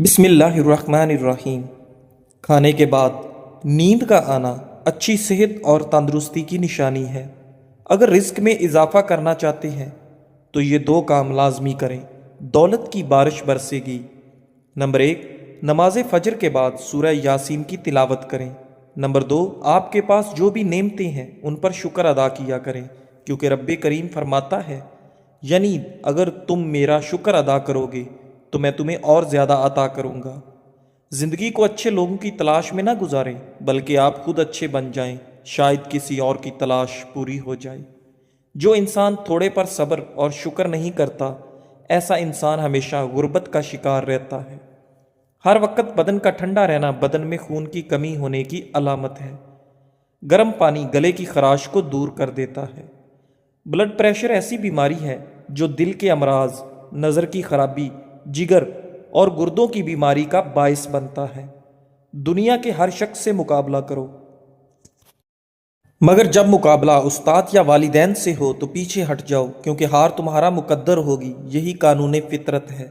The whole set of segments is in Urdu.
بسم اللہ الرحمن الرحیم۔ کھانے کے بعد نیند کا آنا اچھی صحت اور تندرستی کی نشانی ہے۔ اگر رزق میں اضافہ کرنا چاہتے ہیں تو یہ دو کام لازمی کریں۔ دولت کی بارش برسے گی۔ نمبر 1، نماز فجر کے بعد سورہ یاسین کی تلاوت کریں۔ نمبر 2، آپ کے پاس جو بھی نعمتیں ہیں ان پر شکر ادا کیا کریں، کیونکہ رب کریم فرماتا ہے، یعنی اگر تم میرا شکر ادا کرو گے تو میں تمہیں اور زیادہ عطا کروں گا۔ زندگی کو اچھے لوگوں کی تلاش میں نہ گزاریں، بلکہ آپ خود اچھے بن جائیں، شاید کسی اور کی تلاش پوری ہو جائے۔ جو انسان تھوڑے پر صبر اور شکر نہیں کرتا، ایسا انسان ہمیشہ غربت کا شکار رہتا ہے۔ ہر وقت بدن کا ٹھنڈا رہنا بدن میں خون کی کمی ہونے کی علامت ہے۔ گرم پانی گلے کی خراش کو دور کر دیتا ہے۔ بلڈ پریشر ایسی بیماری ہے جو دل کے امراض، نظر کی خرابی، جگر اور گردوں کی بیماری کا باعث بنتا ہے۔ دنیا کے ہر شخص سے مقابلہ کرو، مگر جب مقابلہ استاد یا والدین سے ہو تو پیچھے ہٹ جاؤ، کیونکہ ہار تمہارا مقدر ہوگی۔ یہی قانون فطرت ہے۔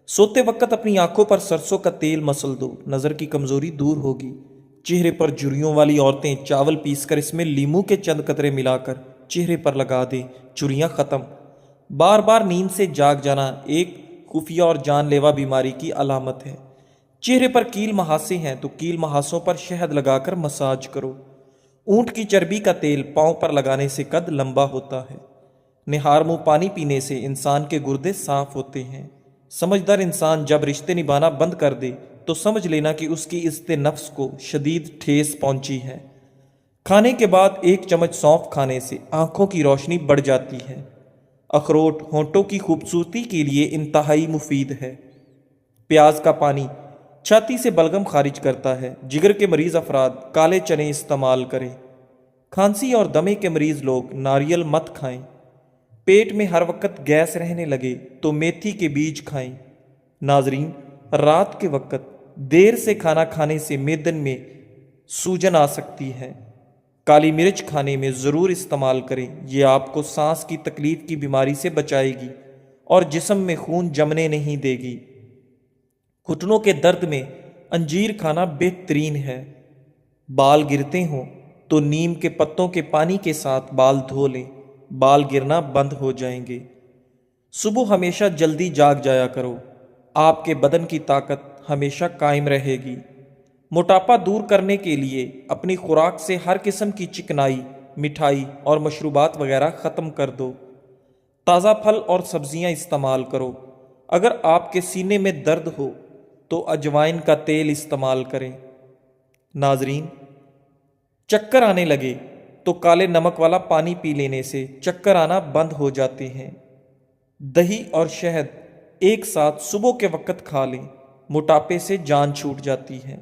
سوتے وقت اپنی آنکھوں پر سرسوں کا تیل مسل دو، نظر کی کمزوری دور ہوگی۔ چہرے پر جھریوں والی عورتیں چاول پیس کر اس میں لیموں کے چند قطرے ملا کر چہرے پر لگا دیں، جھریاں ختم۔ بار بار نیند سے جاگ جانا ایک خفیہ اور جان لیوا بیماری کی علامت ہے۔ چہرے پر کیل مہاسے ہیں تو کیل مہاسوں پر شہد لگا کر مساج کرو۔ اونٹ کی چربی کا تیل پاؤں پر لگانے سے قد لمبا ہوتا ہے۔ نہار منہ پانی پینے سے انسان کے گردے صاف ہوتے ہیں۔ سمجھدار انسان جب رشتے نبھانا بند کر دے تو سمجھ لینا کہ اس کی عزت نفس کو شدید ٹھیس پہنچی ہے۔ کھانے کے بعد 1 چمچ سونف کھانے سے آنکھوں کی روشنی بڑھ جاتی ہے۔ اخروٹ ہونٹوں کی خوبصورتی کے لیے انتہائی مفید ہے۔ پیاز کا پانی چھاتی سے بلغم خارج کرتا ہے۔ جگر کے مریض افراد کالے چنے استعمال کریں۔ کھانسی اور دمے کے مریض لوگ ناریل مت کھائیں۔ پیٹ میں ہر وقت گیس رہنے لگے تو میتھی کے بیج کھائیں۔ ناظرین، رات کے وقت دیر سے کھانا کھانے سے معدے میں سوجن آ سکتی ہے۔ کالی مرچ کھانے میں ضرور استعمال کریں، یہ آپ کو سانس کی تکلیف کی بیماری سے بچائے گی اور جسم میں خون جمنے نہیں دے گی۔ گھٹنوں کے درد میں انجیر کھانا بہترین ہے۔ بال گرتے ہوں تو نیم کے پتوں کے پانی کے ساتھ بال دھو لیں، بال گرنا بند ہو جائیں گے۔ صبح ہمیشہ جلدی جاگ جایا کرو، آپ کے بدن کی طاقت ہمیشہ قائم رہے گی۔ موٹاپا دور کرنے کے لیے اپنی خوراک سے ہر قسم کی چکنائی، مٹھائی اور مشروبات وغیرہ ختم کر دو۔ تازہ پھل اور سبزیاں استعمال کرو۔ اگر آپ کے سینے میں درد ہو تو اجوائن کا تیل استعمال کریں۔ ناظرین، چکر آنے لگے تو کالے نمک والا پانی پی لینے سے چکر آنا بند ہو جاتے ہیں۔ دہی اور شہد ایک ساتھ صبح کے وقت کھا لیں، موٹاپے سے جان چھوٹ جاتی ہے۔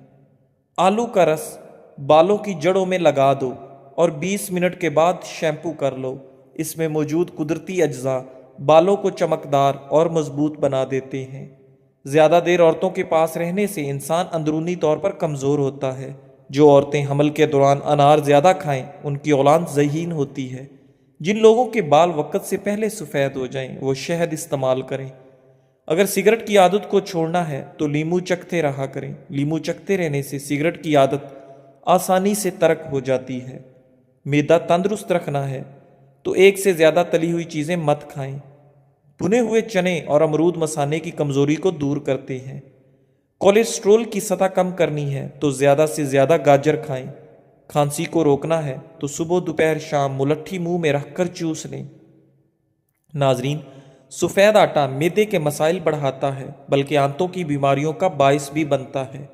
آلو کا رس بالوں کی جڑوں میں لگا دو اور 20 منٹ کے بعد شیمپو کر لو۔ اس میں موجود قدرتی اجزاء بالوں کو چمکدار اور مضبوط بنا دیتے ہیں۔ زیادہ دیر عورتوں کے پاس رہنے سے انسان اندرونی طور پر کمزور ہوتا ہے۔ جو عورتیں حمل کے دوران انار زیادہ کھائیں ان کی اولاد ذہین ہوتی ہے۔ جن لوگوں کے بال وقت سے پہلے سفید ہو جائیں وہ شہد استعمال کریں۔ اگر سگریٹ کی عادت کو چھوڑنا ہے تو لیمو چکھتے رہا کریں۔ لیمو چکھتے رہنے سے سگریٹ کی عادت آسانی سے ترک ہو جاتی ہے۔ معدہ تندرست رکھنا ہے تو ایک سے زیادہ تلی ہوئی چیزیں مت کھائیں۔ بھنے ہوئے چنے اور امرود مثانے کی کمزوری کو دور کرتے ہیں۔ کولیسٹرول کی سطح کم کرنی ہے تو زیادہ سے زیادہ گاجر کھائیں۔ کھانسی کو روکنا ہے تو صبح دوپہر شام ملٹھی منہ میں رکھ کر چوس لیں۔ ناظرین، سفید آٹا معدے کے مسائل بڑھاتا ہے بلکہ آنتوں کی بیماریوں کا باعث بھی بنتا ہے۔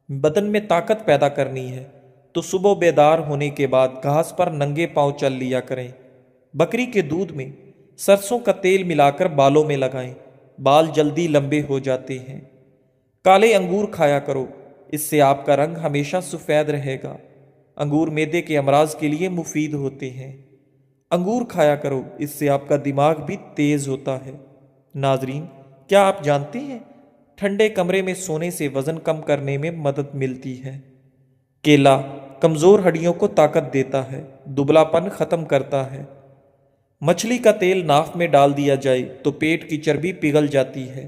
بدن میں طاقت پیدا کرنی ہے تو صبح بیدار ہونے کے بعد گھاس پر ننگے پاؤں چل لیا کریں۔ بکری کے دودھ میں سرسوں کا تیل ملا کر بالوں میں لگائیں، بال جلدی لمبے ہو جاتے ہیں۔ کالے انگور کھایا کرو، اس سے آپ کا رنگ ہمیشہ سفید رہے گا۔ انگور معدے کے امراض کے لیے مفید ہوتے ہیں۔ انگور کھایا کرو، اس سے آپ کا دماغ بھی تیز ہوتا ہے۔ ناظرین، کیا آپ جانتے ہیں ٹھنڈے کمرے میں سونے سے وزن کم کرنے میں مدد ملتی ہے؟ کیلا کمزور ہڈیوں کو طاقت دیتا ہے، دبلا پن ختم کرتا ہے۔ مچھلی کا تیل ناک میں ڈال دیا جائے تو پیٹ کی چربی پگھل جاتی ہے۔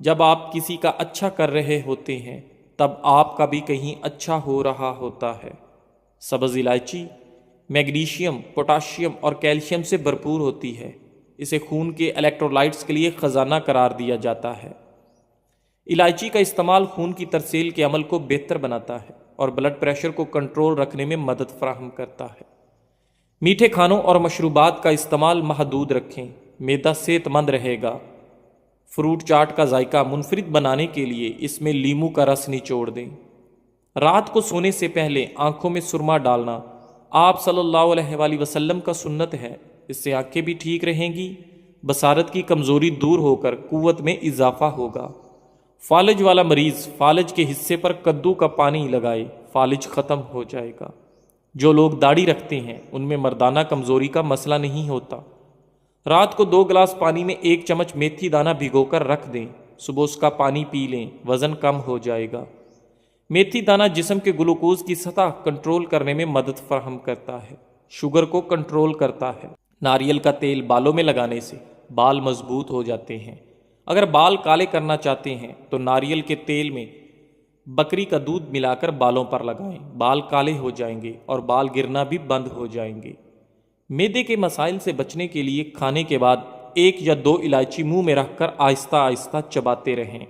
جب آپ کسی کا اچھا کر رہے ہوتے ہیں تب آپ کا بھی کہیں اچھا ہو رہا ہوتا ہے۔ سبز الائچی میگنیشیم، پوٹاشیم اور کیلشیم سے بھرپور ہوتی ہے۔ اسے خون کے الیکٹرولائٹس کے لیے خزانہ قرار دیا جاتا ہے۔ الائچی کا استعمال خون کی ترسیل کے عمل کو بہتر بناتا ہے اور بلڈ پریشر کو کنٹرول رکھنے میں مدد فراہم کرتا ہے۔ میٹھے کھانوں اور مشروبات کا استعمال محدود رکھیں، معدہ صحت مند رہے گا۔ فروٹ چاٹ کا ذائقہ منفرد بنانے کے لیے اس میں لیموں کا رس نچوڑ دیں۔ رات کو سونے سے پہلے آنکھوں میں سرما ڈالنا آپ صلی اللہ علیہ وآلہ وسلم کا سنت ہے۔ اس سے آنکھیں بھی ٹھیک رہیں گی، بصارت کی کمزوری دور ہو کر قوت میں اضافہ ہوگا۔ فالج والا مریض فالج کے حصے پر کدو کا پانی لگائے، فالج ختم ہو جائے گا۔ جو لوگ داڑھی رکھتے ہیں ان میں مردانہ کمزوری کا مسئلہ نہیں ہوتا۔ رات کو 2 گلاس پانی میں 1 چمچ میتھی دانہ بھگو کر رکھ دیں، صبح اس کا پانی پی لیں، وزن کم ہو جائے گا۔ میتھی دانہ جسم کے گلوکوز کی سطح کنٹرول کرنے میں مدد فراہم کرتا ہے، شوگر کو کنٹرول کرتا ہے۔ ناریل کا تیل بالوں میں لگانے سے بال مضبوط ہو جاتے ہیں۔ اگر بال کالے کرنا چاہتے ہیں تو ناریل کے تیل میں بکری کا دودھ ملا کر بالوں پر لگائیں، بال کالے ہو جائیں گے اور بال گرنا بھی بند ہو جائیں گے۔ معدے کے مسائل سے بچنے کے لیے کھانے کے بعد 1 یا 2 الائچی منہ میں رکھ کر آہستہ آہستہ چباتے رہیں۔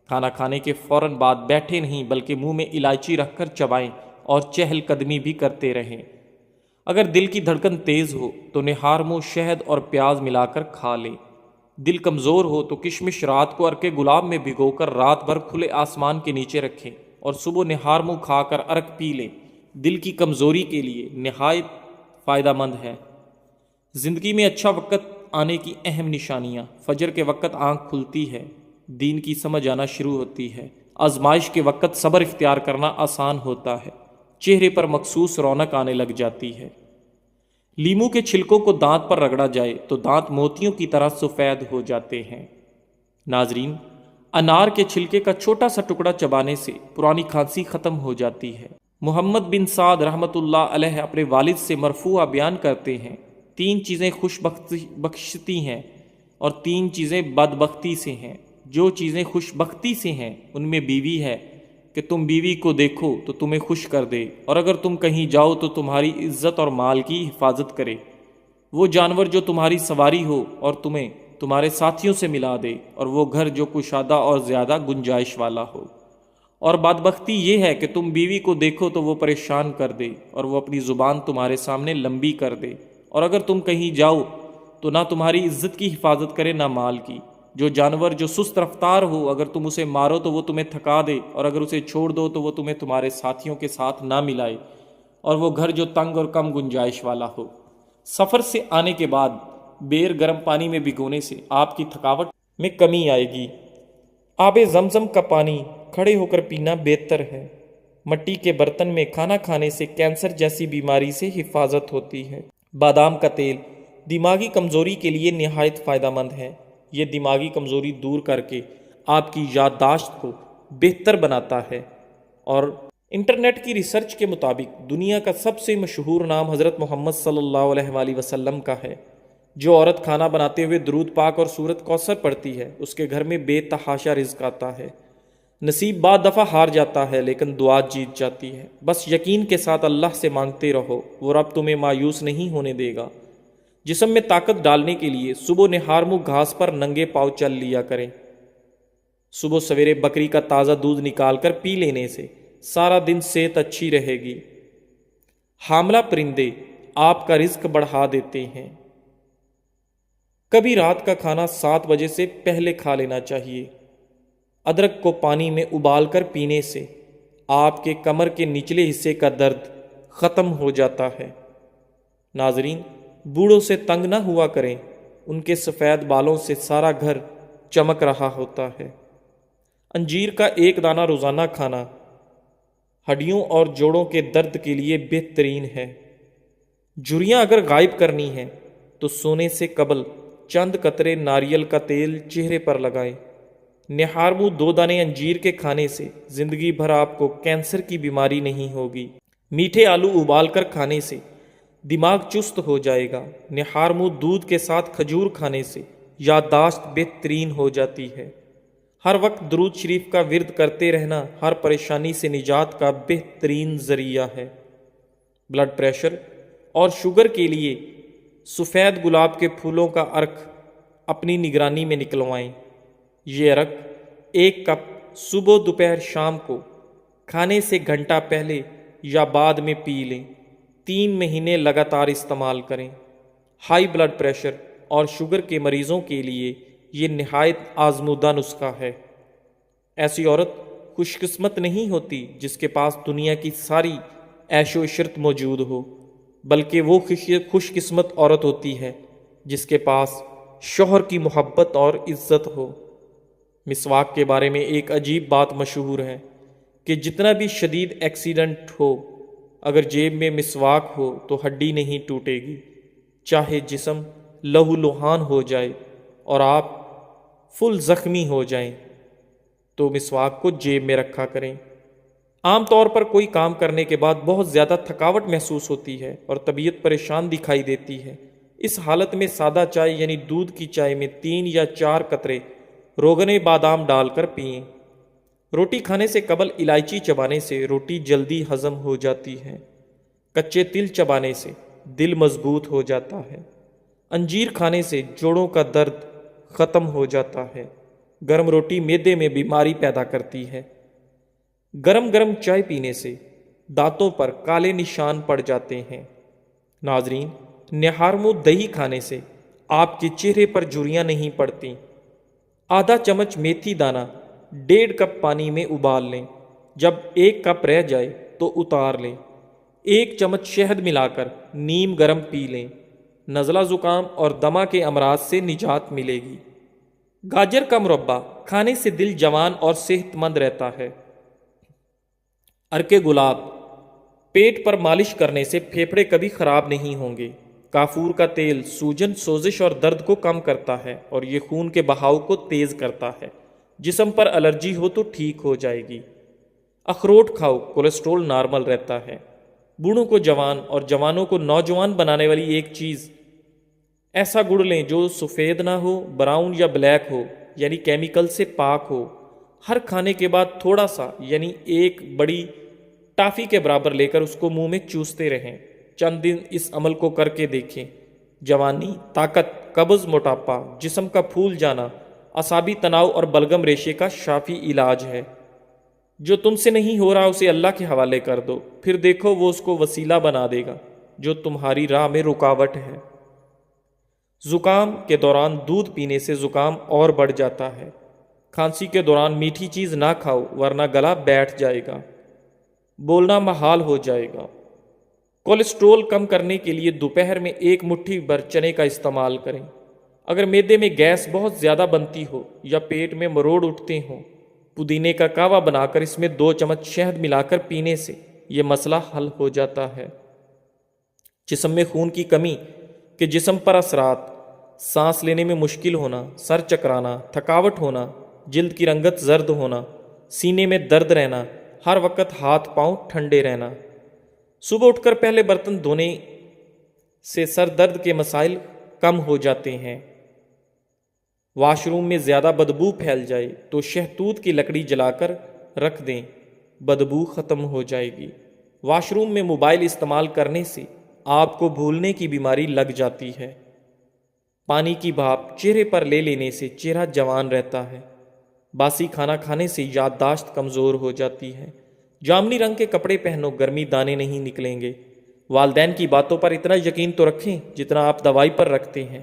کھانا کھانے کے فوراً بعد بیٹھے نہیں بلکہ منہ میں الائچی رکھ کر چبائیں اور چہل قدمی بھی کرتے رہیں۔ اگر دل کی دھڑکن تیز ہو تو نہار منہ شہد اور پیاز ملا کر کھا لیں۔ دل کمزور ہو تو کشمش رات کو عرق گلاب میں بھگو کر رات بھر کھلے آسمان کے نیچے رکھیں اور صبح نہار منہ کھا کر عرق پی لیں۔ دل کی کمزوری کے لیے نہایت فائدہ مند ہے۔ زندگی میں اچھا وقت آنے کی اہم نشانیاں: فجر کے وقت آنکھ کھلتی ہے، دین کی سمجھ آنا شروع ہوتی ہے۔ آزمائش کے وقت صبر اختیار کرنا آسان ہوتا ہے، چہرے پر مخصوص رونق آنے لگ جاتی ہے۔ لیموں کے چھلکوں کو دانت پر رگڑا جائے تو دانت موتیوں کی طرح سفید ہو جاتے ہیں۔ ناظرین، انار کے چھلکے کا چھوٹا سا ٹکڑا چبانے سے پرانی کھانسی ختم ہو جاتی ہے۔ محمد بن سعد رحمۃ اللہ علیہ اپنے والد سے مرفوعہ بیان کرتے ہیں، 3 چیزیں خوش بخشتی ہیں اور 3 چیزیں بدبختی سے ہیں۔ جو چیزیں خوش بختی سے ہیں ان میں بیوی ہے کہ تم بیوی کو دیکھو تو تمہیں خوش کر دے، اور اگر تم کہیں جاؤ تو تمہاری عزت اور مال کی حفاظت کرے۔ وہ جانور جو تمہاری سواری ہو اور تمہیں تمہارے ساتھیوں سے ملا دے، اور وہ گھر جو کشادہ اور زیادہ گنجائش والا ہو۔ اور بدبختی یہ ہے کہ تم بیوی کو دیکھو تو وہ پریشان کر دے اور وہ اپنی زبان تمہارے سامنے لمبی کر دے، اور اگر تم کہیں جاؤ تو نہ تمہاری عزت کی حفاظت کرے نہ مال کی۔ جو جانور جو سست رفتار ہو، اگر تم اسے مارو تو وہ تمہیں تھکا دے، اور اگر اسے چھوڑ دو تو وہ تمہیں تمہارے ساتھیوں کے ساتھ نہ ملائے، اور وہ گھر جو تنگ اور کم گنجائش والا ہو۔ سفر سے آنے کے بعد بیر گرم پانی میں بھگونے سے آپ کی تھکاوٹ میں کمی آئے گی۔ آب زمزم کا پانی کھڑے ہو کر پینا بہتر ہے۔ مٹی کے برتن میں کھانا کھانے سے کینسر جیسی بیماری سے حفاظت ہوتی ہے۔ بادام کا تیل دماغی کمزوری کے لیے نہایت فائدہ مند ہے۔ یہ دماغی کمزوری دور کر کے آپ کی یادداشت کو بہتر بناتا ہے، اور انٹرنیٹ کی ریسرچ کے مطابق دنیا کا سب سے مشہور نام حضرت محمد صلی اللہ علیہ وآلہ وسلم کا ہے۔ جو عورت کھانا بناتے ہوئے درود پاک اور سورت کوثر پڑھتی ہے اس کے گھر میں بے تحاشا رزق آتا ہے۔ نصیب بعد دفعہ ہار جاتا ہے لیکن دعا جیت جاتی ہے۔ بس یقین کے ساتھ اللہ سے مانگتے رہو، وہ رب تمہیں مایوس نہیں ہونے دے گا۔ جسم میں طاقت ڈالنے کے لیے صبح نہار منہ گھاس پر ننگے پاؤں چل لیا کریں۔ صبح سویرے بکری کا تازہ دودھ نکال کر پی لینے سے سارا دن صحت اچھی رہے گی۔ حاملہ پرندے آپ کا رزق بڑھا دیتے ہیں۔ کبھی رات کا کھانا 7 بجے سے پہلے کھا لینا چاہیے۔ ادرک کو پانی میں ابال کر پینے سے آپ کے کمر کے نچلے حصے کا درد ختم ہو جاتا ہے۔ ناظرین، بوڑھوں سے تنگ نہ ہوا کریں، ان کے سفید بالوں سے سارا گھر چمک رہا ہوتا ہے۔ انجیر کا 1 دانہ روزانہ کھانا ہڈیوں اور جوڑوں کے درد کے لیے بہترین ہے۔ جھریاں اگر غائب کرنی ہیں تو سونے سے قبل چند قطرے ناریل کا تیل چہرے پر لگائیں۔ نہار منہ 2 دانے انجیر کے کھانے سے زندگی بھر آپ کو کینسر کی بیماری نہیں ہوگی۔ میٹھے آلو ابال کر کھانے سے دماغ چست ہو جائے گا۔ نہار منہ دودھ کے ساتھ کھجور کھانے سے یادداشت بہترین ہو جاتی ہے۔ ہر وقت درود شریف کا ورد کرتے رہنا ہر پریشانی سے نجات کا بہترین ذریعہ ہے۔ بلڈ پریشر اور شوگر کے لیے سفید گلاب کے پھولوں کا عرق اپنی نگرانی میں نکلوائیں۔ یہ عرق 1 کپ صبح دوپہر شام کو کھانے سے گھنٹہ پہلے یا بعد میں پی لیں۔ 3 مہینے لگاتار استعمال کریں۔ ہائی بلڈ پریشر اور شوگر کے مریضوں کے لیے یہ نہایت آزمودہ نسخہ ہے۔ ایسی عورت خوش قسمت نہیں ہوتی جس کے پاس دنیا کی ساری عیش و عشرت موجود ہو، بلکہ وہ خوش قسمت عورت ہوتی ہے جس کے پاس شوہر کی محبت اور عزت ہو۔ مسواک کے بارے میں ایک عجیب بات مشہور ہے کہ جتنا بھی شدید ایکسیڈنٹ ہو، اگر جیب میں مسواک ہو تو ہڈی نہیں ٹوٹے گی، چاہے جسم لہو لہان ہو جائے اور آپ فل زخمی ہو جائیں تو مسواک کو جیب میں رکھا کریں۔ عام طور پر کوئی کام کرنے کے بعد بہت زیادہ تھکاوٹ محسوس ہوتی ہے اور طبیعت پریشان دکھائی دیتی ہے۔ اس حالت میں سادہ چائے یعنی دودھ کی چائے میں 3 یا 4 قطرے روغن بادام ڈال کر پئیں۔ روٹی کھانے سے قبل الائچی چبانے سے روٹی جلدی ہضم ہو جاتی ہے۔ کچے تل چبانے سے دل مضبوط ہو جاتا ہے۔ انجیر کھانے سے جوڑوں کا درد ختم ہو جاتا ہے۔ گرم روٹی معدے میں بیماری پیدا کرتی ہے۔ گرم گرم چائے پینے سے دانتوں پر کالے نشان پڑ جاتے ہیں۔ ناظرین، نہارمو دہی کھانے سے آپ کے چہرے پر جھریاں نہیں پڑتی۔ آدھا چمچ میتھی دانہ 1.5 کپ پانی میں ابال لیں۔ جب 1 کپ رہ جائے تو اتار لیں۔ 1 چمچ شہد ملا کر نیم گرم پی لیں۔ نزلہ زکام اور دمہ کے امراض سے نجات ملے گی۔ گاجر کا مربع کھانے سے دل جوان اور صحت مند رہتا ہے۔ عرق گلاب پیٹ پر مالش کرنے سے پھیپھڑے کبھی خراب نہیں ہوں گے۔ کافور کا تیل سوجن، سوزش اور درد کو کم کرتا ہے اور یہ خون کے بہاؤ کو تیز کرتا ہے۔ جسم پر الرجی ہو تو ٹھیک ہو جائے گی۔ اخروٹ کھاؤ، کولیسٹرول نارمل رہتا ہے۔ بوڑھوں کو جوان اور جوانوں کو نوجوان بنانے والی ایک چیز، ایسا گڑ لیں جو سفید نہ ہو، براؤن یا بلیک ہو، یعنی کیمیکل سے پاک ہو۔ ہر کھانے کے بعد تھوڑا سا یعنی 1 بڑی ٹافی کے برابر لے کر اس کو منہ میں چوستے رہیں۔ چند دن اس عمل کو کر کے دیکھیں۔ جوانی، طاقت، قبض، موٹاپا، جسم کا پھول جانا، اعصابی تناؤ اور بلغم ریشے کا شافی علاج ہے۔ جو تم سے نہیں ہو رہا اسے اللہ کے حوالے کر دو، پھر دیکھو وہ اس کو وسیلہ بنا دے گا جو تمہاری راہ میں رکاوٹ ہے۔ زکام کے دوران دودھ پینے سے زکام اور بڑھ جاتا ہے۔ کھانسی کے دوران میٹھی چیز نہ کھاؤ ورنہ گلا بیٹھ جائے گا، بولنا محال ہو جائے گا۔ کولیسٹرول کم کرنے کے لیے دوپہر میں 1 مٹھی بھر چنے کا استعمال کریں۔ اگر معدے میں گیس بہت زیادہ بنتی ہو یا پیٹ میں مروڑ اٹھتے ہوں، پودینے کا کہوہ بنا کر اس میں 2 چمچ شہد ملا کر پینے سے یہ مسئلہ حل ہو جاتا ہے۔ جسم میں خون کی کمی کے جسم پر اثرات، سانس لینے میں مشکل ہونا، سر چکرانا، تھکاوٹ ہونا، جلد کی رنگت زرد ہونا، سینے میں درد رہنا، ہر وقت ہاتھ پاؤں ٹھنڈے رہنا۔ صبح اٹھ کر پہلے برتن دھونے سے سر درد کے مسائل کم ہو جاتے ہیں۔ واش روم میں زیادہ بدبو پھیل جائے تو شہتوت کی لکڑی جلا کر رکھ دیں، بدبو ختم ہو جائے گی۔ واش روم میں موبائل استعمال کرنے سے آپ کو بھولنے کی بیماری لگ جاتی ہے۔ پانی کی بھاپ چہرے پر لے لینے سے چہرہ جوان رہتا ہے۔ باسی کھانا کھانے سے یادداشت کمزور ہو جاتی ہے۔ جامنی رنگ کے کپڑے پہنو، گرمی دانے نہیں نکلیں گے۔ والدین کی باتوں پر اتنا یقین تو رکھیں جتنا آپ دوائی پر رکھتے ہیں۔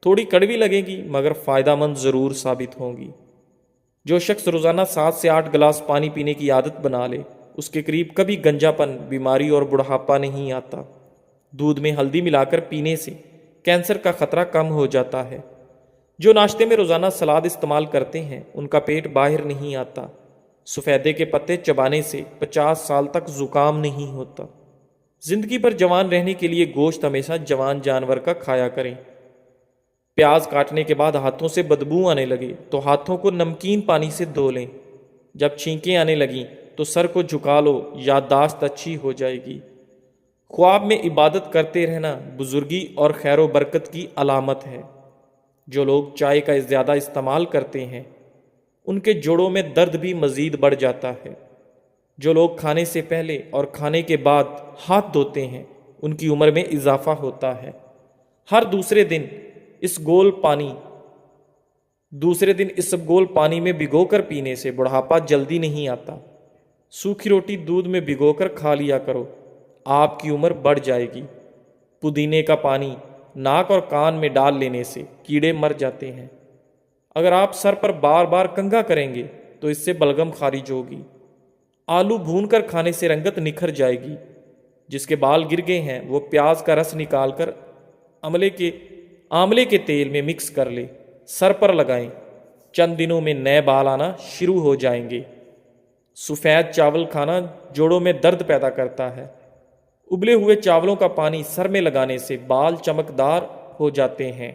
تھوڑی کڑوی لگے گی مگر فائدہ مند ضرور ثابت ہوں گی۔ جو شخص روزانہ 7 سے 8 گلاس پانی پینے کی عادت بنا لے اس کے قریب کبھی گنجا پن، بیماری اور بڑھاپا نہیں آتا۔ دودھ میں ہلدی ملا کر پینے سے کینسر کا خطرہ کم ہو جاتا ہے۔ جو ناشتے میں روزانہ سلاد استعمال کرتے ہیں ان کا پیٹ باہر نہیں آتا۔ سفیدے کے پتے چبانے سے 50 سال تک زکام نہیں ہوتا۔ زندگی بھر جوان رہنے کے لیے گوشت ہمیشہ جوان جانور کا کھایا کریں۔ پیاز کاٹنے کے بعد ہاتھوں سے بدبو آنے لگے تو ہاتھوں کو نمکین پانی سے دھو لیں۔ جب چھینکیں آنے لگیں تو سر کو جھکا لو، یادداشت اچھی ہو جائے گی۔ خواب میں عبادت کرتے رہنا بزرگی اور خیر و برکت کی علامت ہے۔ جو لوگ چائے کا زیادہ استعمال کرتے ہیں ان کے جوڑوں میں درد بھی مزید بڑھ جاتا ہے۔ جو لوگ کھانے سے پہلے اور کھانے کے بعد ہاتھ دھوتے ہیں ان کی عمر میں اضافہ ہوتا ہے۔ ہر دوسرے دن اس گول پانی میں بھگو کر پینے سے بڑھاپا جلدی نہیں آتا۔ سوکھی روٹی دودھ میں بھگو کر کھا لیا کرو، آپ کی عمر بڑھ جائے گی۔ پودینے کا پانی ناک اور کان میں ڈال لینے سے کیڑے مر جاتے ہیں۔ اگر آپ سر پر بار بار کنگھا کریں گے تو اس سے بلغم خارج ہوگی۔ آلو بھون کر کھانے سے رنگت نکھر جائے گی۔ جس کے بال گر گئے ہیں وہ پیاز کا رس نکال کر آملے کے تیل میں مکس کر لے، سر پر لگائیں، چند دنوں میں نئے بال آنا شروع ہو جائیں گے۔ سفید چاول کھانا جوڑوں میں درد پیدا کرتا ہے۔ ابلے ہوئے چاولوں کا پانی سر میں لگانے سے بال چمکدار ہو جاتے ہیں۔